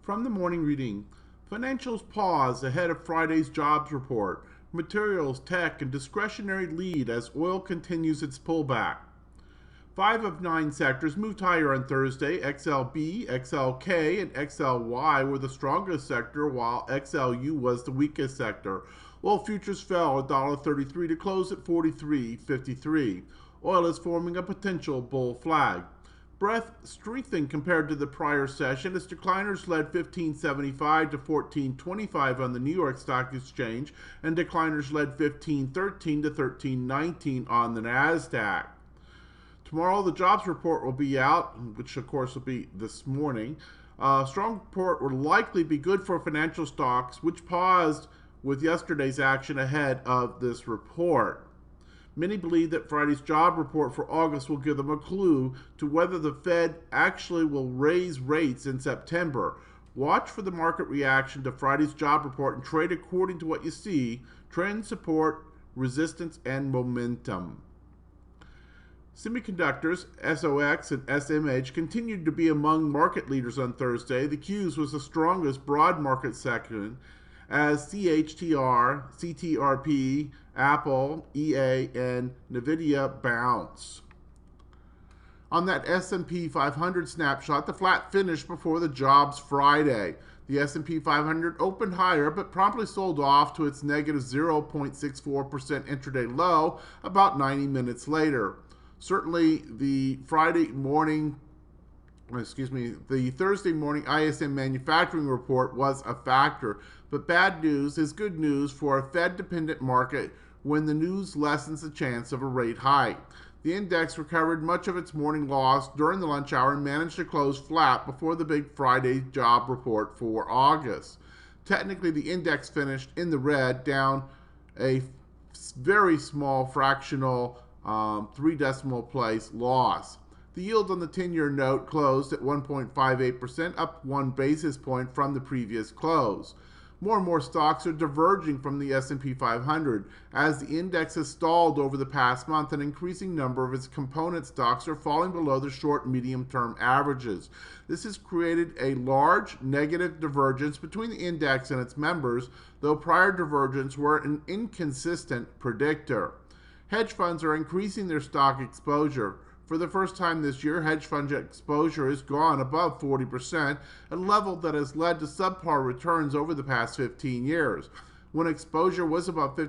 From the morning reading, financials pause ahead of Friday's jobs report. Materials, tech, and discretionary lead as oil continues its pullback. 5 of 9 sectors moved higher on Thursday. XLB, XLK, and XLY were the strongest sector, while XLU was the weakest sector. Oil futures fell $1.33 to close at 43.53. Oil is forming a potential bull flag. Breadth strengthened compared to the prior session as decliners led 15.75 to 14.25 on the New York Stock Exchange, and decliners led 15.13 to 13.19 on the NASDAQ. Tomorrow, the jobs report will be out, which of course will be this morning. Strong report will likely be good for financial stocks, which paused with yesterday's action ahead of this report. Many believe that Friday's job report for August will give them a clue to whether the Fed actually will raise rates in September. Watch for the market reaction to Friday's job report and trade according to what you see: trend, support, resistance, and momentum. Semiconductors, SOX and SMH, continued to be among market leaders on Thursday. The Qs was the strongest broad market section, as CHTR, CTRP, Apple, EA, and NVIDIA bounce. On that S&P 500 snapshot, the flat finished before the jobs Friday. The S&P 500 opened higher, but promptly sold off to its negative 0.64% intraday low about 90 minutes later. Certainly, the Thursday morning ISM manufacturing report was a factor, but bad news is good news for a Fed-dependent market when the news lessens the chance of a rate hike. The index recovered much of its morning loss during the lunch hour and managed to close flat before the big Friday job report for August. Technically, the index finished in the red, down a very small fractional 3 decimal place loss. The yield on the 10-year note closed at 1.58%, up 1 basis point from the previous close. More and more stocks are diverging from the S&P 500. As the index has stalled over the past month, an increasing number of its component stocks are falling below the short and medium-term averages. This has created a large negative divergence between the index and its members, though prior divergence were an inconsistent predictor. Hedge funds are increasing their stock exposure. For the first time this year, hedge fund exposure has gone above 40%, a level that has led to subpar returns over the past 15 years. When exposure was above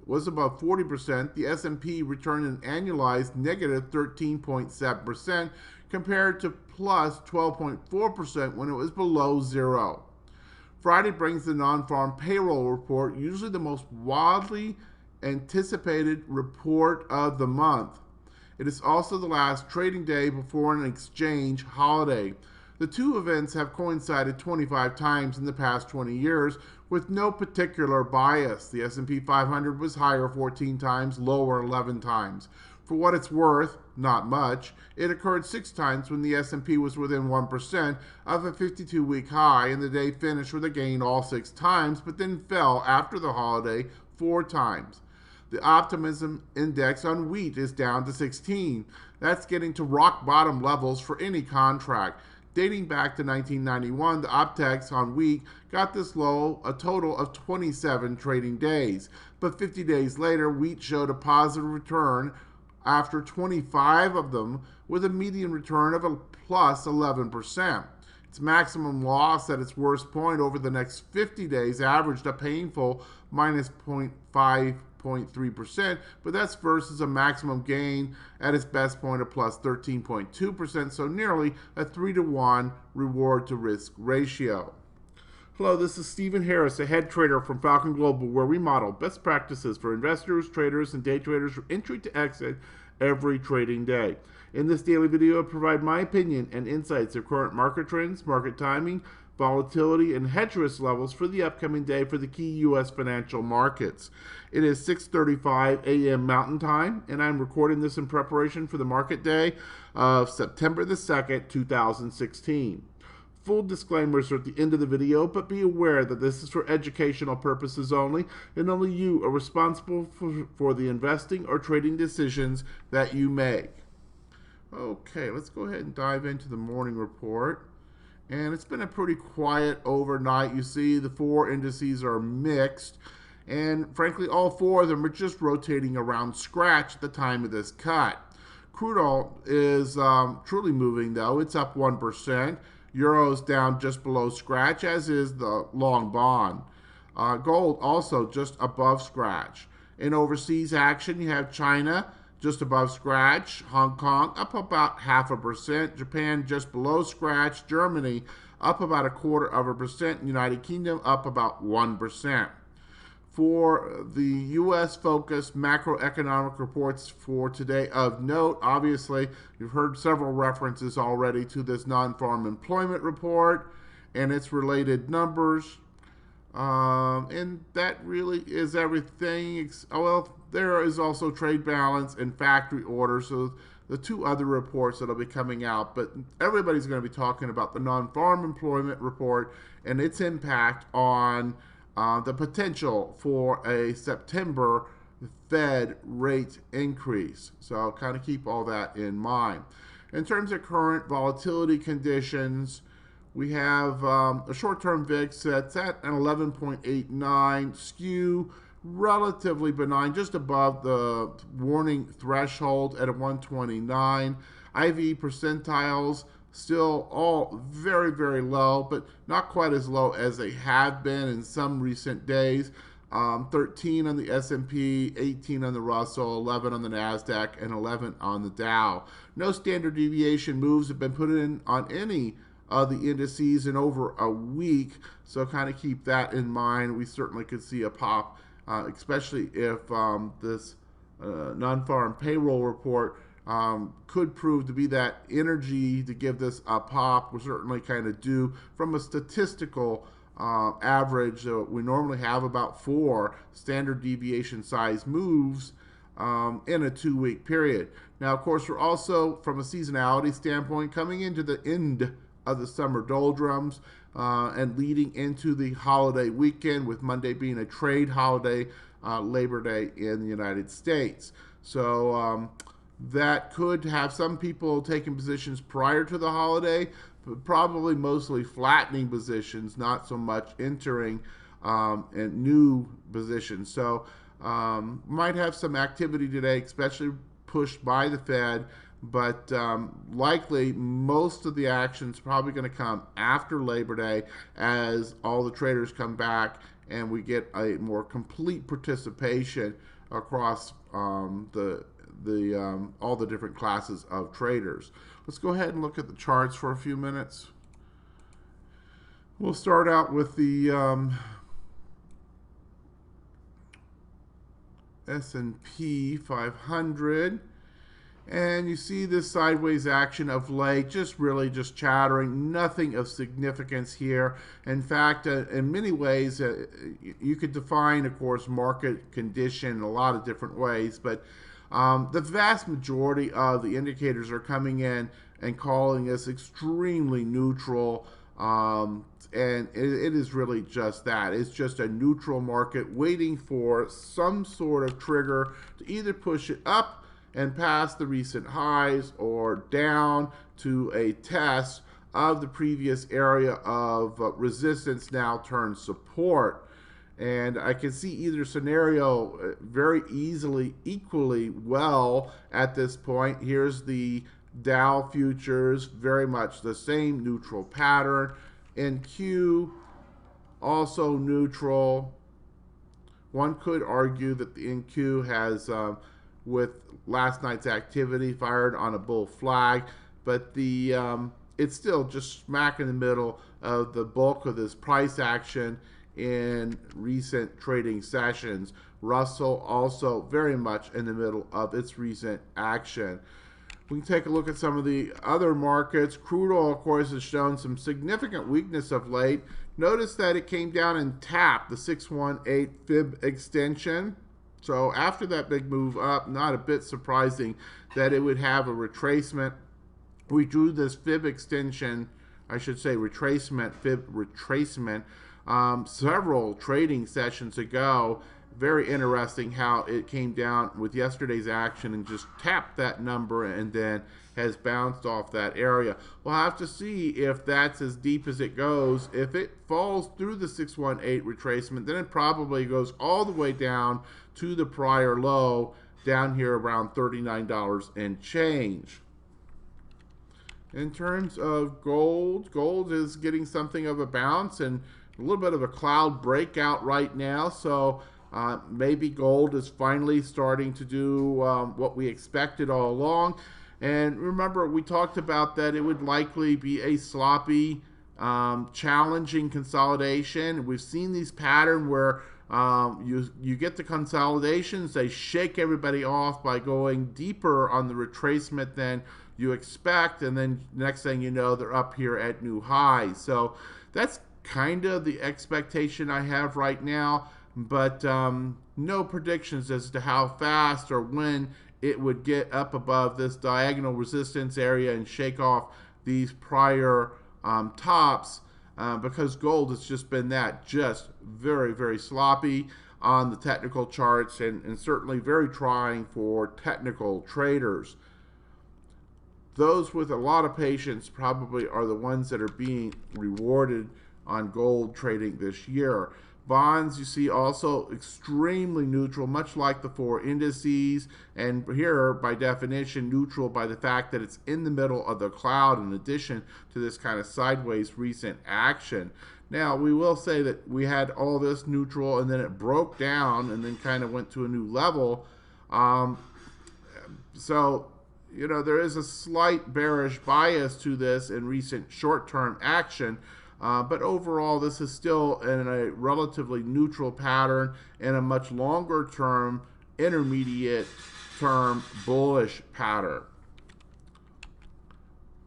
40%, the S&P returned an annualized negative 13.7% compared to plus 12.4% when it was below zero. Friday brings the non-farm payroll report, usually the most widely anticipated report of the month. It is also the last trading day before an exchange holiday. The two events have coincided 25 times in the past 20 years with no particular bias. The S&P 500 was higher 14 times, lower 11 times. For what it's worth, not much. It occurred 6 times when the S&P was within 1% of a 52-week high, and the day finished with a gain all 6 times, but then fell after the holiday 4 times. The optimism index on wheat is down to 16. That's getting to rock bottom levels for any contract. Dating back to 1991, the Optex on wheat got this low a total of 27 trading days. But 50 days later, wheat showed a positive return after 25 of them, with a median return of a plus 11%. Its maximum loss at its worst point over the next 50 days averaged a painful minus 0.3%, but that's versus a maximum gain at its best point of plus 13.2%, so nearly a 3-to-1 reward to risk ratio. Hello, this is Stephen Harris, a head trader from Falcon Global, where we model best practices for investors, traders, and day traders from entry to exit every trading day. In this daily video, I provide my opinion and insights of current market trends, market timing, volatility, and hedge risk levels for the upcoming day for the key U.S. financial markets. It is 6:35 a.m. Mountain Time, and I'm recording this in preparation for the market day of September the 2nd, 2016. Full disclaimers are at the end of the video, but be aware that this is for educational purposes only, and only you are responsible for the investing or trading decisions that you make. Okay, let's go ahead and dive into the morning report. And it's been a pretty quiet overnight. You see the four indices are mixed. And frankly, all four of them are just rotating around scratch at the time of this cut. Crude oil is truly moving, though. It's up 1%. Euro's down just below scratch, as is the long bond. Gold also just above scratch. In overseas action, you have China just above scratch, Hong Kong up about 0.5%, Japan just below scratch, Germany up about 0.25%, United Kingdom up about 1%. For the U.S. focused macroeconomic reports for today of note, obviously, you've heard several references already to this non-farm employment report and its related numbers. And that really is everything. Well, there is also trade balance and factory orders, so the two other reports that'll be coming out. But everybody's going to be talking about the non-farm employment report and its impact on the potential for a September Fed rate increase. So kind of keep all that in mind. In terms of current volatility conditions, we have a short-term VIX that's at an 11.89, skew relatively benign, just above the warning threshold at a 129. IV percentiles still all very, very low, but not quite as low as they have been in some recent days. 13 on the S&P, 18 on the Russell, 11 on the NASDAQ, and 11 on the Dow. No standard deviation moves have been put in on any of the indices in over a week, so kind of keep that in mind. We certainly could see a pop, especially if this non-farm payroll report could prove to be that energy to give this a pop. We're certainly kind of due from a statistical average. We normally have about 4 standard deviation size moves in a 2-week period. Now, of course, we're also, from a seasonality standpoint, coming into the end of the summer doldrums and leading into the holiday weekend, with Monday being a trade holiday, Labor Day in the United States. So that could have some people taking positions prior to the holiday, but probably mostly flattening positions, not so much entering in new positions. So might have some activity today, especially pushed by the Fed, but likely most of the action is probably going to come after Labor Day as all the traders come back and we get a more complete participation across all the different classes of traders. Let's go ahead and look at the charts for a few minutes. We'll start out with the S&P 500. And you see this sideways action of late, just chattering, nothing of significance here. In fact, in many ways, you could define, of course, market condition in a lot of different ways, but the vast majority of the indicators are coming in and calling us extremely neutral, and it is really just that. It's just a neutral market waiting for some sort of trigger to either push it up and past the recent highs or down to a test of the previous area of resistance, now turned support. And I can see either scenario very easily, equally well at this point. Here's the Dow futures, very much the same neutral pattern. NQ, also neutral. One could argue that the NQ has, with last night's activity, fired on a bull flag, but it's still just smack in the middle of the bulk of this price action in recent trading sessions. Russell also very much in the middle of its recent action. We can take a look at some of the other markets. Crude oil, of course, has shown some significant weakness of late. Notice that it came down and tapped the 618 fib extension. So after that big move up, not a bit surprising that it would have a retracement. We drew this fib extension, I should say retracement, fib retracement, several trading sessions ago. Very interesting how it came down with yesterday's action and just tapped that number and then has bounced off that area. We'll have to see if that's as deep as it goes. If it falls through the 618 retracement, then it probably goes all the way down to the prior low down here around $39 and change. In terms of gold, gold is getting something of a bounce and a little bit of a cloud breakout right now. So maybe gold is finally starting to do what we expected all along. And remember, we talked about that it would likely be a sloppy, challenging consolidation. We've seen these patterns where you get the consolidations, they shake everybody off by going deeper on the retracement than you expect, and then next thing you know, they're up here at new highs. So that's kind of the expectation I have right now, but no predictions as to how fast or when it would get up above this diagonal resistance area and shake off these prior tops, because gold has just been just very, very sloppy on the technical charts, and certainly very trying for technical traders. Those with a lot of patience probably are the ones that are being rewarded on gold trading this year. Bonds, you see, also extremely neutral, much like the 4 indices, and here, by definition, neutral by the fact that it's in the middle of the cloud in addition to this kind of sideways recent action. Now, we will say that we had all this neutral, and then it broke down and then kind of went to a new level. So, you know, there is a slight bearish bias to this in recent short-term action. But overall, this is still in a relatively neutral pattern and a much longer term, intermediate term bullish pattern.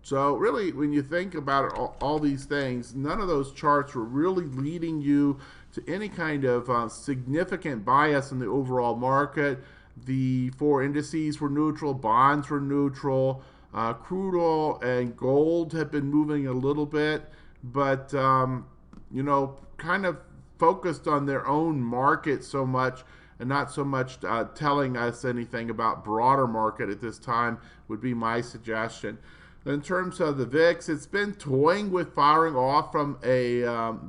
So really, when you think about it, all these things, none of those charts were really leading you to any kind of significant bias in the overall market. The 4 indices were neutral, bonds were neutral, crude oil and gold have been moving a little bit, but you know, kind of focused on their own market so much and not so much telling us anything about broader market at this time would be my suggestion. In terms of the VIX, it's been toying with firing off from a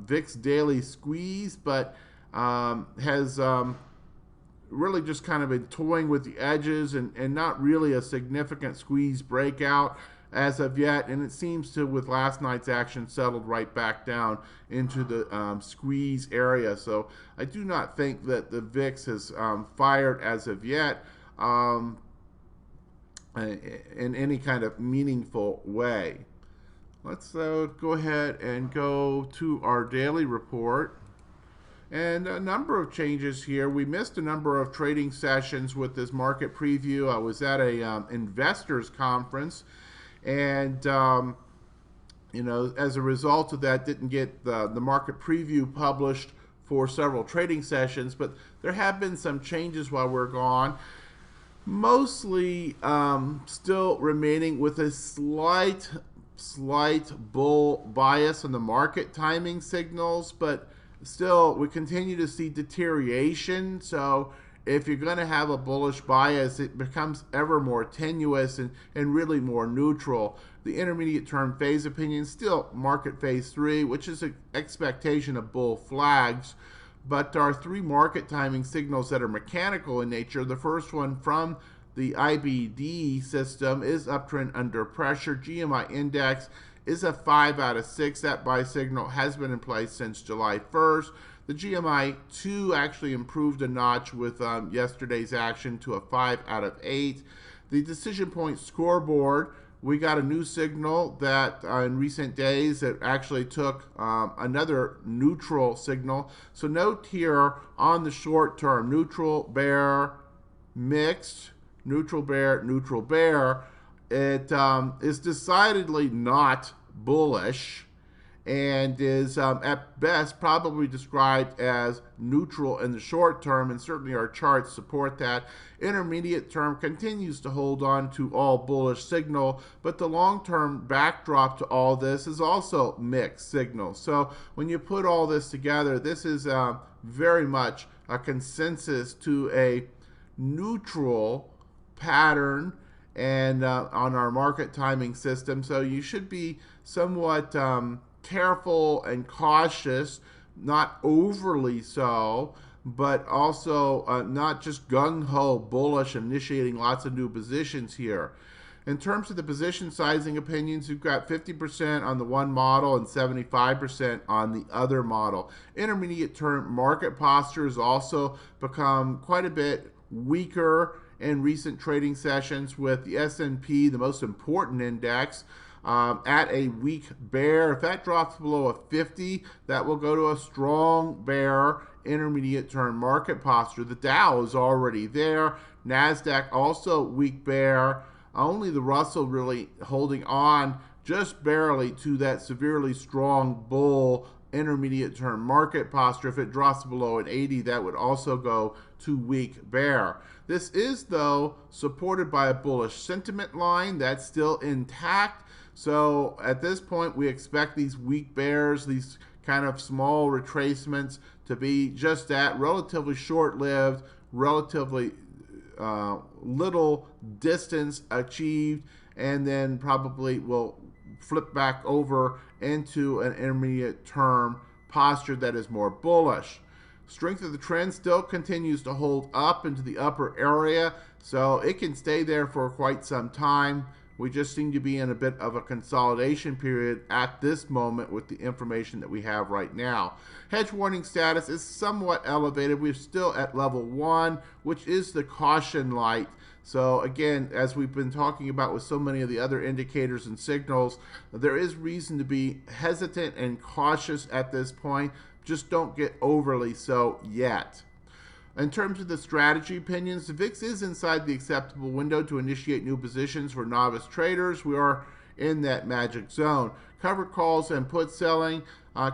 VIX daily squeeze, but has really just kind of been toying with the edges and not really a significant squeeze breakout as of yet, and it seems to, with last night's action, settled right back down into the squeeze area. So I do not think that the VIX has fired as of yet in any kind of meaningful way. Let's go ahead and go to our daily report. And a number of changes here. We missed a number of trading sessions with this market preview. I was at a investors conference, and you know, as a result of that, didn't get the market preview published for several trading sessions. But there have been some changes while we're gone. Mostly still remaining with a slight bull bias on the market timing signals, but still we continue to see deterioration. So if you're going to have a bullish bias, it becomes ever more tenuous and really more neutral. The intermediate term phase opinion still market phase 3, which is an expectation of bull flags. But our 3 market timing signals that are mechanical in nature, the first one from the IBD system is uptrend under pressure. GMI index is a 5 out of 6. That buy signal has been in place since July 1st. The GMI 2 actually improved a notch with yesterday's action to a 5 out of 8. The decision point scoreboard, we got a new signal that in recent days it actually took another neutral signal. So note here on the short term, neutral, bear, mixed, neutral, bear, neutral, bear. It is decidedly not bullish and is at best probably described as neutral in the short term, and certainly our charts support that. Intermediate term continues to hold on to all bullish signal, but the long-term backdrop to all this is also mixed signal. So when you put all this together, this is very much a consensus to a neutral pattern, and on our market timing system. So you should be somewhat careful and cautious, not overly so, but also not just gung-ho bullish, initiating lots of new positions here. In terms of the position sizing opinions, you've got 50% on the one model and 75% on the other model. Intermediate term market posture has also become quite a bit weaker in recent trading sessions, with the S&P, the most important index, at a weak bear. If that drops below a 50, that will go to a strong bear intermediate term market posture. The Dow is already there. NASDAQ also weak bear. Only the Russell really holding on just barely to that severely strong bull intermediate term market posture. If it drops below an 80, that would also go to weak bear. This is, though, supported by a bullish sentiment line that's still intact. So at this point, we expect these weak bears, these kind of small retracements, to be just that, relatively short-lived, relatively little distance achieved, and then probably will flip back over into an intermediate term posture that is more bullish. Strength of the trend still continues to hold up into the upper area, so it can stay there for quite some time. We just seem to be in a bit of a consolidation period at this moment with the information that we have right now. Hedge warning status is somewhat elevated. We're still at level 1, which is the caution light. So again, as we've been talking about with so many of the other indicators and signals, there is reason to be hesitant and cautious at this point. Just don't get overly so yet. In terms of the strategy opinions, the VIX is inside the acceptable window to initiate new positions for novice traders. We are in that magic zone. Covered calls and put selling,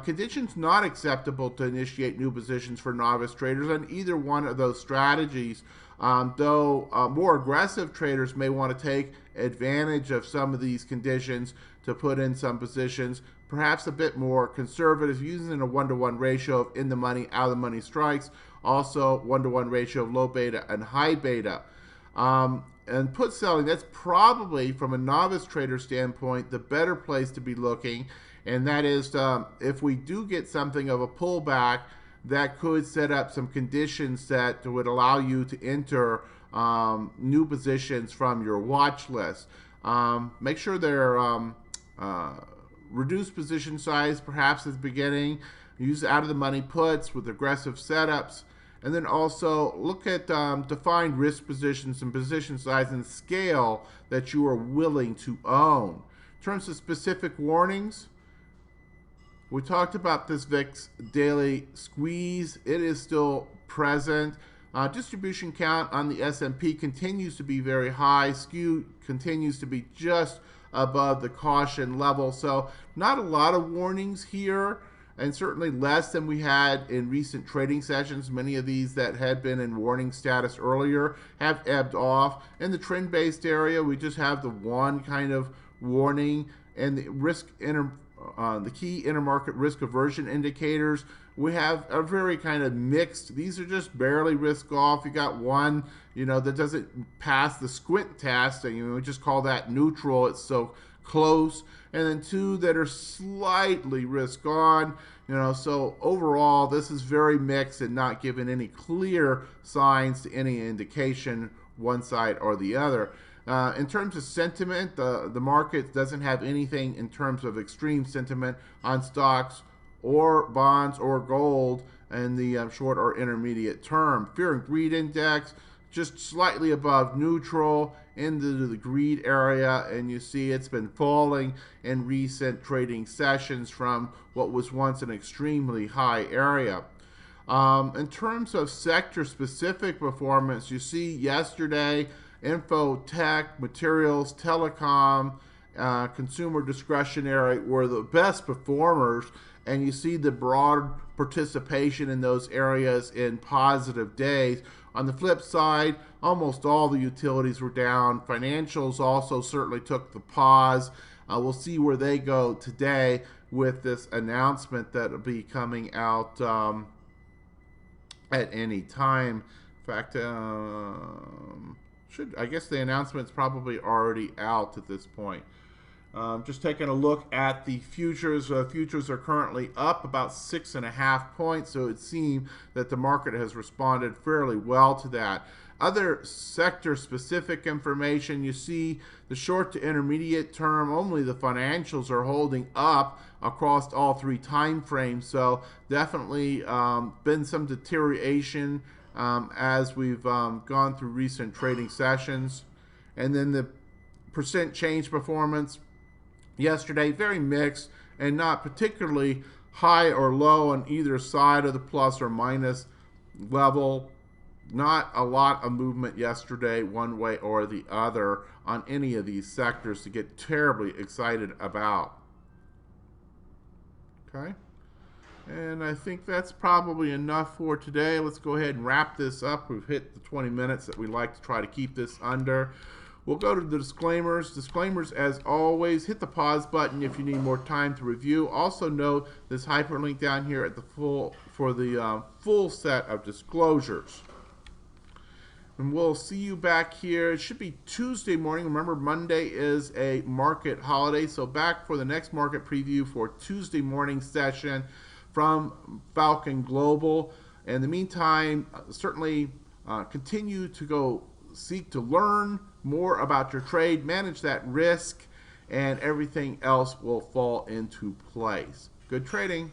conditions not acceptable to initiate new positions for novice traders on either one of those strategies. Though more aggressive traders may want to take advantage of some of these conditions to put in some positions. Perhaps a bit more conservative, using a 1-to-1 ratio of in the money, out of the money strikes. Also 1-to-1 ratio of low beta and high beta. And put selling, that's probably, from a novice trader standpoint, the better place to be looking. And that is if we do get something of a pullback, that could set up some conditions that would allow you to enter new positions from your watch list. Make sure they're reduced position size, perhaps at the beginning. Use out of the money puts with aggressive setups. And then also look at defined risk positions and position size and scale that you are willing to own. In terms of specific warnings, we talked about this VIX daily squeeze. It is still present. Distribution count on the S&P continues to be very high. Skew continues to be just above the caution level. So not a lot of warnings here, and certainly less than we had in recent trading sessions. Many of these that had been in warning status earlier have ebbed off. In the trend-based area, we just have the one kind of warning, and the the key intermarket risk aversion indicators, we have a very kind of mixed. These are just barely risk off. You got one, that doesn't pass the squint test, and we just call that neutral. It's so close. And then two that are slightly risk on. So overall, this is very mixed and not giving any clear signs to any indication one side or the other. In terms of sentiment, the market doesn't have anything in terms of extreme sentiment on stocks or bonds or gold in the short or intermediate term. Fear and greed index just slightly above neutral into the greed area, and you see it's been falling in recent trading sessions from what was once an extremely high area. In terms of sector-specific performance, you see yesterday, info, tech, materials, telecom, consumer discretionary were the best performers, and you see the broad participation in those areas in positive days. On the flip side, almost all the utilities were down. Financials also certainly took the pause. We'll see where they go today with this announcement that will be coming out at any time. In fact, I guess the announcement's probably already out at this point. Just taking a look at the futures. Futures are currently up about 6.5 points, so it seems that the market has responded fairly well to that. Other sector-specific information, you see the short to intermediate term, only the financials are holding up across all three time frames, so definitely been some deterioration as we've gone through recent trading sessions. And then the percent change performance yesterday, very mixed and not particularly high or low on either side of the plus or minus level. Not a lot of movement yesterday one way or the other on any of these sectors to get terribly excited about. Okay, and I think that's probably enough for today. Let's go ahead and wrap this up. We've hit the 20 minutes that we like to try to keep this under. We'll go to the disclaimers. Disclaimers, as always, hit the pause button if you need more time to review. Also note this hyperlink down here at the full set of disclosures. And we'll see you back here. It should be Tuesday morning. Remember, Monday is a market holiday, so back for the next market preview for Tuesday morning session from Falcon Global. In the meantime, certainly continue to seek to learn more about your trade, manage that risk, and everything else will fall into place. Good trading.